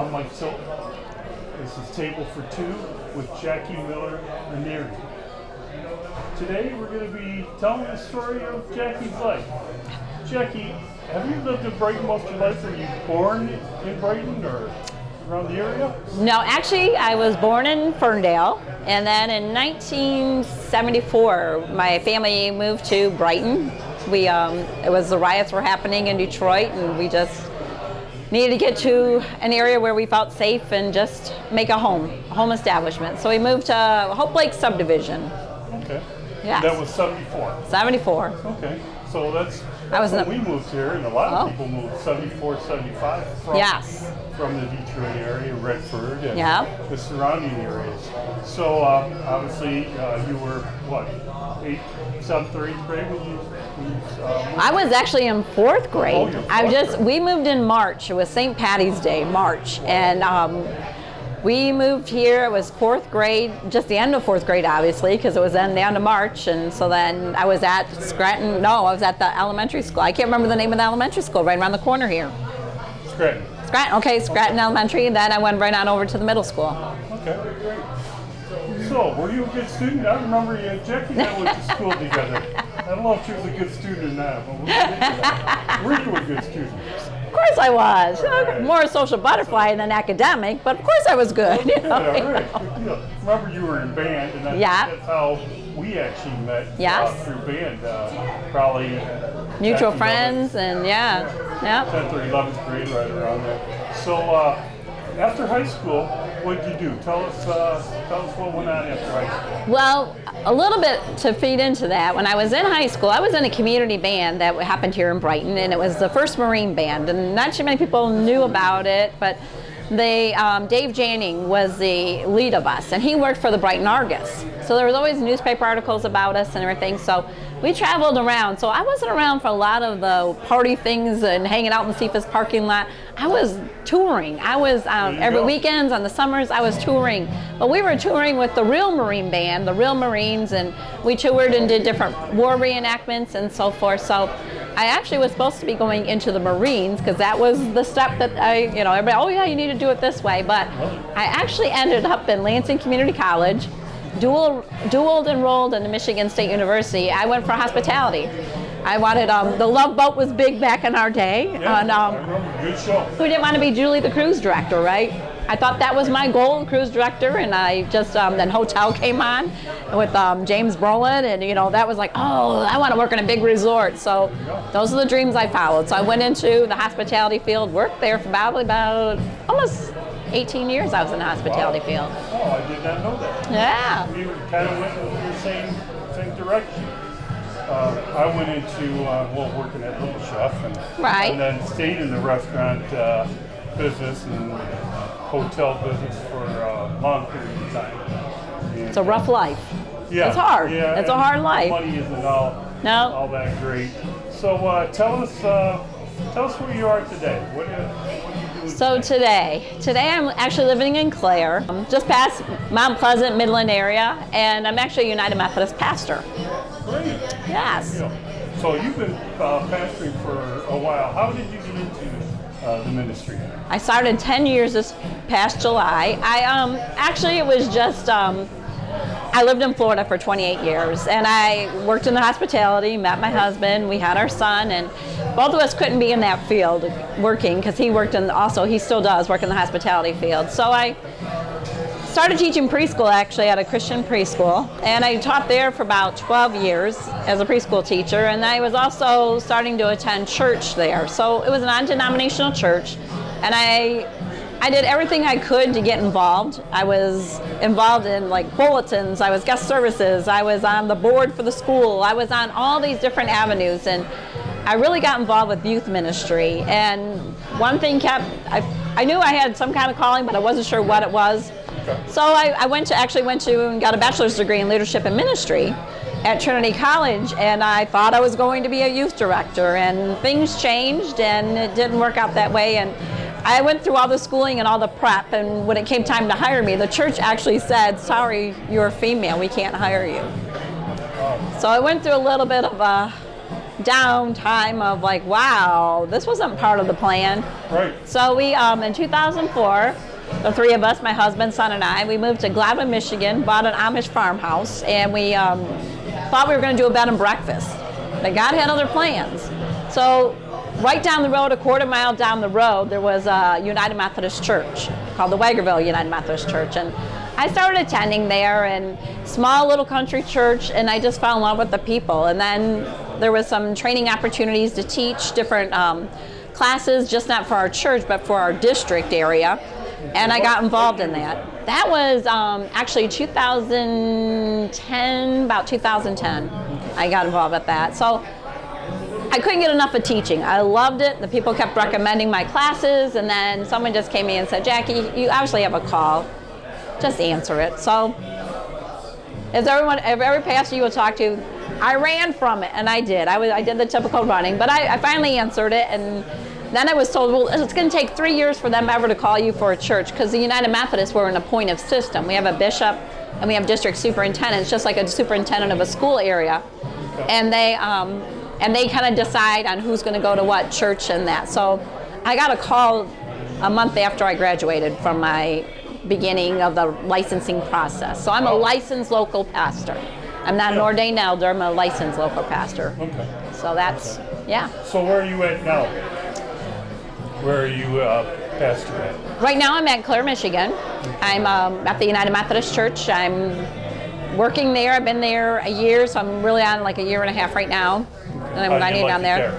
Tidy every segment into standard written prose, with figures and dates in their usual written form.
I'm Mike Tilton. This is Table for Two with Jackie Miller Ranieri. Today we're going to be telling the story of Jackie's life. Jackie, have you lived in Brighton most of your life? Were you born in Brighton or around the area? No, actually, I was born in Ferndale, and then in 1974, my family moved to Brighton. It was the riots were happening in Detroit, and we just needed to get to an area where we felt safe and just make a home establishment. So we moved to Hope Lake subdivision. Okay. Yes. That was 74. 74. Okay. So that's when we moved here, and a lot of people moved 74, 75 from the Detroit area, Redford, and the surrounding areas. So obviously you were, what, 7th or 8th grade when you moved? I was actually in 4th grade. We moved in March. It was St. Patty's Day, March. And we moved here, it was 4th grade, just the end of 4th grade, obviously, because it was then the end of March. And so then I was at Scranton, I was at the elementary school. I can't remember the name of the elementary school, right around the corner here. Scranton. Scranton Elementary. Then I went right on over to the middle school. Okay, great. So, were you a good student? I remember Jackie and I went to school together. I don't know if she was a good student or not, but were you a good student? Of course I was. Right. More a social butterfly than academic, but of course I was good. All right. Good deal. Remember you were in band, and that's how we actually met through band. Probably mutual friends, and 10th or 11th grade, right around there. So after high school, what did you do? Tell us what went on after high school. Well, a little bit to feed into that. When I was in high school, I was in a community band that happened here in Brighton, and it was the First Marine Band, and not too many people knew about it, but Dave Janning was the lead of us, and he worked for the Brighton Argus. So there was always newspaper articles about us and everything. So we traveled around. So I wasn't around for a lot of the party things and hanging out in the Cephas parking lot. I was touring. I was every weekends, on the summers, I was touring. But we were touring with the real Marine Band, the real Marines, and we toured and did different war reenactments and so forth. So I actually was supposed to be going into the Marines because that was the step that everybody, oh yeah, you need to do it this way. But I actually ended up in Lansing Community College, dual enrolled into Michigan State University. I went for hospitality. I wanted, the Love Boat was big back in our day. Yeah, I remember. Good show. Who didn't want to be Julie the cruise director, right? I thought that was my goal, cruise director, and I just, then Hotel came on with James Brolin, and that was like, oh, I want to work in a big resort. So those are the dreams I followed. So I went into the hospitality field, worked there for probably about almost 18 years I was in the hospitality field. Oh, I did not know that. Yeah. We kind of went in the same direction. I went into working at Little Chef, and then stayed in the restaurant business and hotel business for a long period of time. And it's a rough life. Yeah, it's hard. Yeah, it's a hard life. Money isn't all that great. So tell us where you are today. What are you doing? So today I'm actually living in Clare, just past Mount Pleasant, Midland area, and I'm actually a United Methodist pastor. Great. Yes. So you've been pastoring for a while. How did you get into the ministry? I started 10 years this past July. It was just, I lived in Florida for 28 years, and I worked in the hospitality, met my husband, we had our son, and both of us couldn't be in that field working because he still does work in the hospitality field. So I started teaching preschool actually at a Christian preschool, and I taught there for about 12 years as a preschool teacher, and I was also starting to attend church there. So it was a non-denominational church, and I did everything I could to get involved. I was involved in bulletins, I was guest services, I was on the board for the school, I was on all these different avenues, and I really got involved with youth ministry. And one thing I knew I had some kind of calling, but I wasn't sure what it was. So I went to and got a bachelor's degree in leadership and ministry at Trinity College, and I thought I was going to be a youth director, and things changed and it didn't work out that way. And I went through all the schooling and all the prep, and when it came time to hire me, the church actually said, sorry, you're a female, we can't hire you. So I went through a little bit of a downtime of like, wow, this wasn't part of the plan. Right. So we, in 2004, the three of us, my husband, son, and I, we moved to Gladwin, Michigan, bought an Amish farmhouse, and we thought we were going to do a bed and breakfast. But God had other plans. So right down the road, a quarter mile down the road, there was a United Methodist Church called the Wagerville United Methodist Church. And I started attending there, and small little country church, and I just fell in love with the people. And then there was some training opportunities to teach different classes, just not for our church, but for our district area. And I got involved in that. That was actually 2010, about 2010, I got involved with that. So I couldn't get enough of teaching. I loved it. The people kept recommending my classes, and then someone just came in and said, Jackie, you obviously have a call. Just answer it. So as every pastor you will talk to, I ran from it, and I did. I did the typical running, but I finally answered it, and then I was told, well, it's going to take 3 years for them ever to call you for a church, because the United Methodists were an appointive system. We have a bishop, and we have district superintendents, just like a superintendent of a school area, and they kind of decide on who's going to go to what church and that. So I got a call a month after I graduated from my beginning of the licensing process. So I'm a licensed local pastor. I'm not an ordained elder, I'm a licensed local pastor. Okay. So that's, yeah. So where are you at now? Where are you pastor at? Right now I'm at Clare, Michigan. I'm at the United Methodist Church. I'm working there. I've been there a year, so I'm really on like a year and a half right now. And I'm running down there.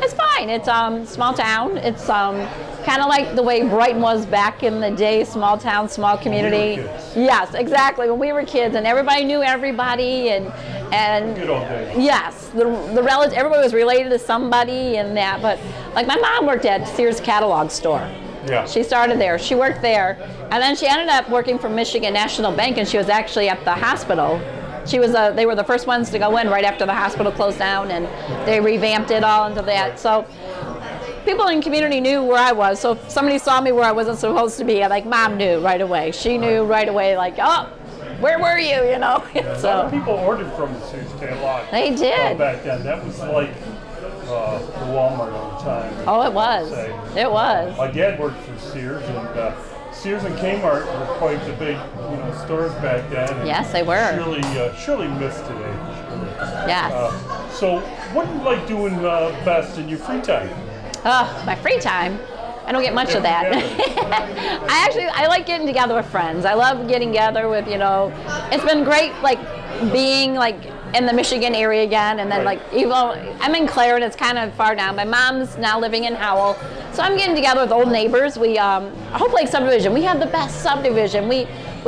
It's fine. It's small town. It's kind of like the way Brighton was back in the day, small town, small community. When we were kids. Yes, exactly. When we were kids, and everybody knew everybody, and Good old days. yes, the relatives, everybody was related to somebody and that. But like my mom worked at Sears Catalog Store. Yeah. She started there. She worked there, and then she ended up working for Michigan National Bank, and she was actually at the hospital. She was. They were the first ones to go in right after the hospital closed down, and they revamped it all into that. So people in the community knew where I was. So if somebody saw me where I wasn't supposed to be, like Mom knew right away. She knew right away, like, oh, where were you? You know. A lot of people ordered from the Sears catalog. They did. Back then, that was like the Walmart all the time. Oh, it was. It was. My dad worked for Sears, and Sears and Kmart were quite the big, stores back then. And Yes, they were. Surely missed today. Yes. So, what do you like doing best in your free time? My free time, I don't get much of that. I like getting together with friends. I love getting together with, it's been great, like, being, like, in the Michigan area again, and then, like, even I'm in Clare, and it's kind of far down. My mom's now living in Howell, so I'm getting together with old neighbors. We, Hope Lake subdivision, we have the best subdivision. We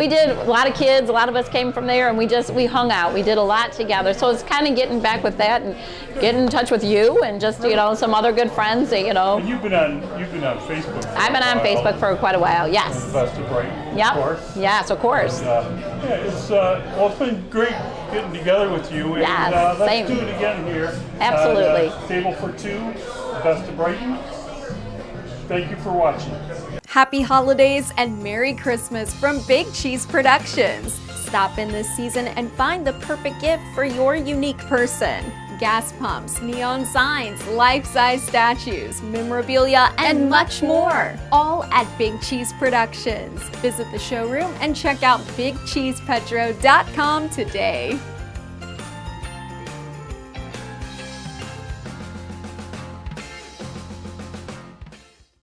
did a lot of kids, a lot of us came from there, and we hung out. We did a lot together. So it's kind of getting back with that and getting in touch with you and just, some other good friends that, And you've been on Facebook. I've been on Facebook for quite a while, yes. Best of Brighton, Yep. of course. Yes, of course. It's been great getting together with you. And Yes, let's same. do it again here. Absolutely. On, Table for Two, Best of Brighton. Thank you for watching. Happy holidays and Merry Christmas from Big Cheese Productions. Stop in this season and find the perfect gift for your unique person. Gas pumps, neon signs, life-size statues, memorabilia, and much more. All at Big Cheese Productions. Visit the showroom and check out BigCheesePetro.com today.